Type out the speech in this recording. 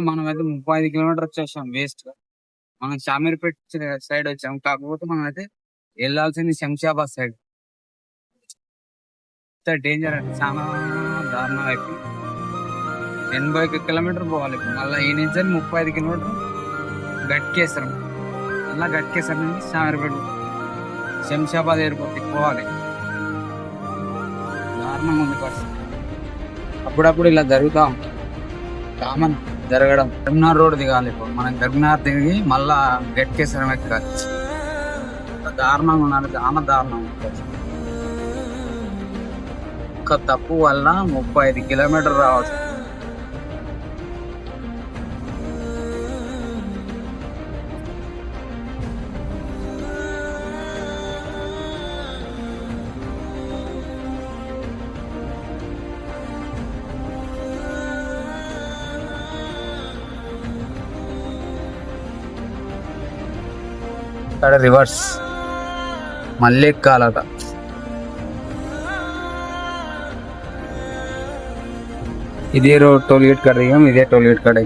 మనం అయితే 35 కిలోమీటర్ వచ్చేసాం వేస్ట్. మనం షామీర్పేట్ సైడ్ వచ్చాం. కాకపోతే మనం అయితే వెళ్ళాల్సింది శంషాబాద్ సైడ్. డేంజర్ అంటే చాలా దారుణం అయిపోయింది. 80 కిలోమీటర్ పోవాలి. మళ్ళీ ఈ నుంచి 35 కిలోమీటర్ గట్కేసరం. మళ్ళీ గట్కేసరం నుంచి షామీర్పేట శంషాబాద్ ఎయిర్పోర్ట్ పోవాలి. దారుణంగా ఉంది పరిస్థితి. అప్పుడప్పుడు ఇలా జరుగుతా ఉంటుంది, కామన్ జరగడం. కరీంనగర్ రోడ్ దిగాలి. ఇప్పుడు మనం కరీంనగర్ దిగి మళ్ళా గట్కేసరం ఎక్కాలి. దారుణంగా ఉండాలి, చాలా దారుణంగా ఉంటుంది. ఒక్క తప్పు వల్ల 35 కిలోమీటర్ రావచ్చు. ఇక్కడ రివర్స్ మళ్ళీ ఎక్కాలట. ఇదే రోడ్ టోల్ గేట్ కాడ దిగాం, ఇదే టోల్ గేట్ కాడ